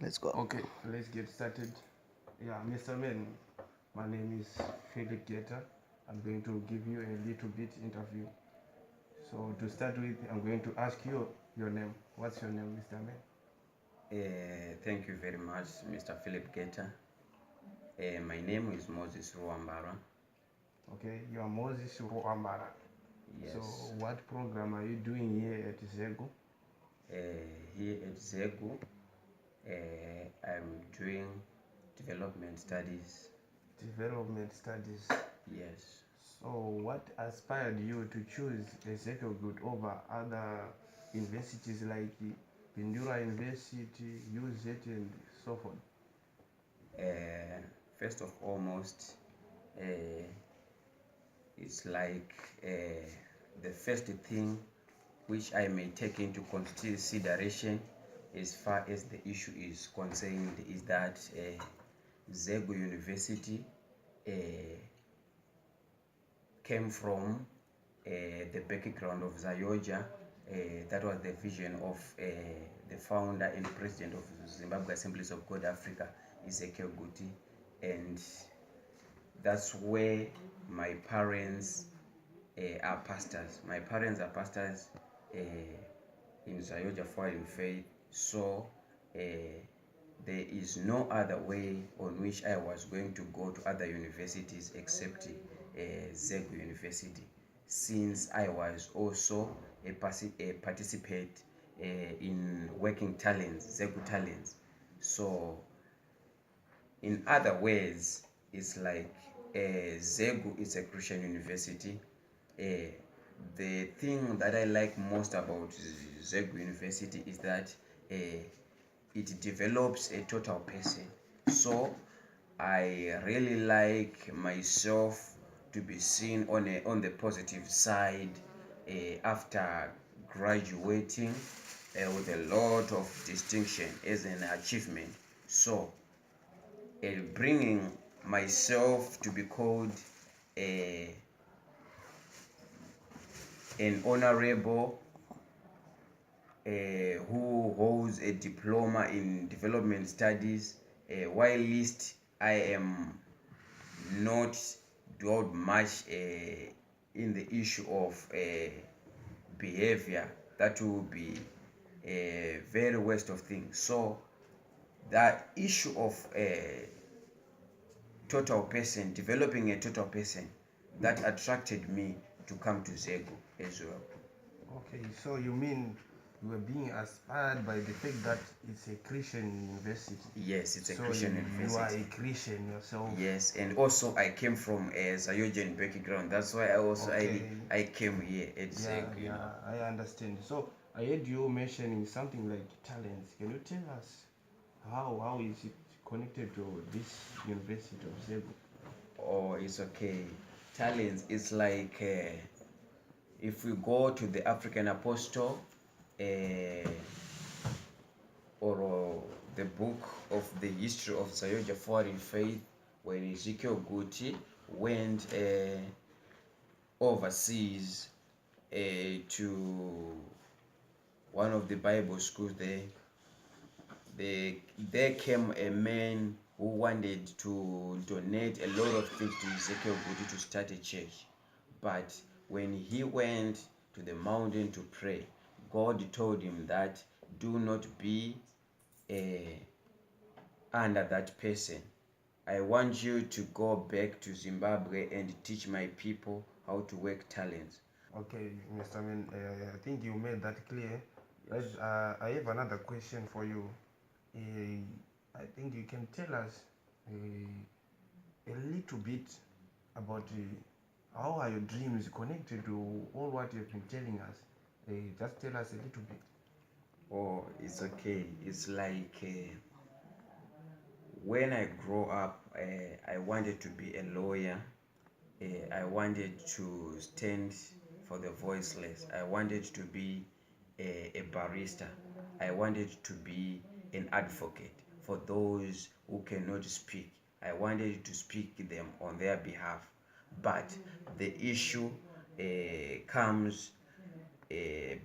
Let's go. Okay, let's get started. Yeah, Mr. Man, my name is Philip Geta. I'm going to give you a little bit interview. So to start with, I'm going to ask you your name. What's your name, Mr. Man? Thank you very much, Mr. Philip Geta. My name is Moses Ruambara. Okay, you are Moses Ruambara. Yes. So what program are you doing here at Zego? Here at Zegu, I'm doing development studies. Development studies. Yes. So what inspired you to choose Ezekiel Good over other universities like Pindura University, UZ and so forth? First of almost, uh, it's like the first thing which I may take into consideration as far as the issue is concerned is that Zegu University came from the background of Zayoja. That was the vision of the founder and president of Zimbabwe Assemblies of God Africa, Ezekiel Guti, and that's where my parents are pastors. My parents are pastors in Zayoja Foreign Faith, so there is no other way on which I was going to go to other universities except Zegu University, since I was also a participant in Working Talents, Zegu Talents. So in other words, it's like Zegu is a Christian university. The thing that I like most about Zegu University is that it develops a total person. So I really like myself to be seen on the positive side after graduating with a lot of distinction as an achievement. So bringing myself to be called an honorable who holds a diploma in development studies, while least I am not dwelled much in the issue of behavior. That will be a very worst of things. So that issue of total person, developing a total person, that attracted me to come to Zego as well. Okay, so you mean you were being inspired by the fact that it's a Christian university? Yes, it's a So Christian you are a university. Christian yourself? Yes, and also I came from a Zayojan background. That's why Okay. I came here at Yeah, Zego, you know. I understand. So I heard you mentioning something like talents. Can you tell us how is it connected to this University of Zego? Oh, it's okay. Talents is like if we go to the African Apostle uh, or the book of the history of Zayoja Foreign Faith, when Ezekiel Guti went overseas to one of the Bible schools there came a man who wanted to donate a lot of things to Ezekiel Guti to start a church. But when he went to the mountain to pray, God told him that do not be under that person. I want you to go back to Zimbabwe and teach my people how to work talents. Okay, Mr. Min, I think you made that clear. Yes. I have another question for you. I think you can tell us a little bit about how are your dreams connected to all what you've been telling us. Just tell us a little bit. Oh, it's okay. It's like when I grow up, I wanted to be a lawyer. I wanted to stand for the voiceless. I wanted to be a barrister. I wanted to be an advocate for those who cannot speak. I wanted to speak them on their behalf. But the issue comes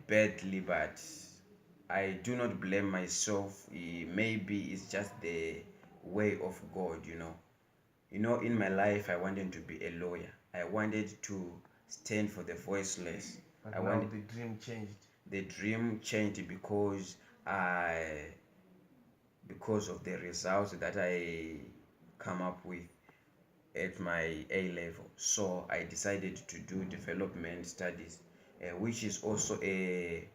badly, but I do not blame myself. Maybe it's just the way of God, you know. You know, in my life, I wanted to be a lawyer. I wanted to stand for the voiceless. But I now wanted the dream changed. the dream changed I because of the results that I come up with at my A level. So I decided to do development studies, which is also a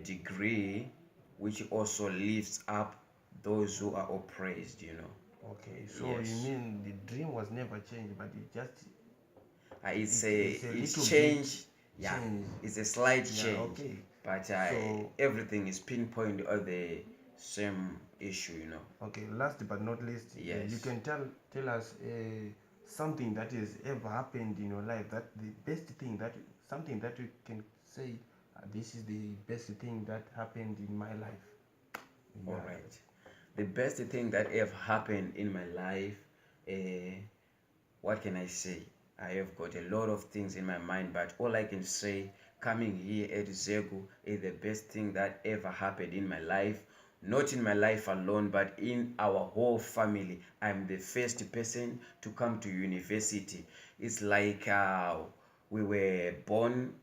degree which also lifts up those who are oppressed, you know. Okay, so you Yes. mean the dream was never changed, but it just It's it's a little change. bit Yeah, changed. it's a slight Yeah, change, okay. but So everything is pinpoint on the same issue, you know. okay, last but not least, you Yes. can tell us something that has ever happened in your life, that the best thing, that something that you can say, this is the best thing that happened in my life. All Yeah. right. The best thing that ever happened in my life, what can I say? I have got a lot of things in my mind, but all I can say, coming here at Zegu is the best thing that ever happened in my life. Not in my life alone, but in our whole family. I'm the first person to come to university. It's like we were born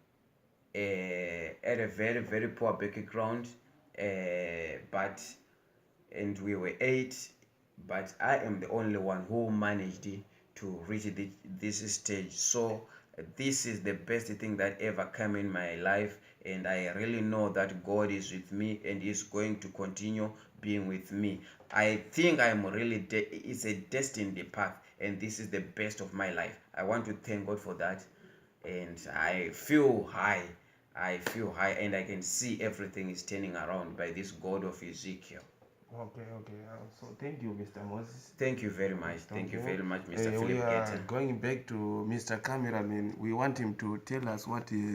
at a very, very poor background, but and we were 8, but I am the only one who managed to reach this stage. So this is the best thing that ever came in my life, and I really know that God is with me and is going to continue being with me. I think I'm really it's a destined path, and this is the best of my life. I want to thank God for that, and I feel high. I feel high, and I can see everything is turning around by this God of Ezekiel. Okay, okay. So thank you, Mr. Moses. Thank you very much. Thank you very much, Mr. We Philip are Geta. going back to Mr. Cameraman. We want him to tell us what is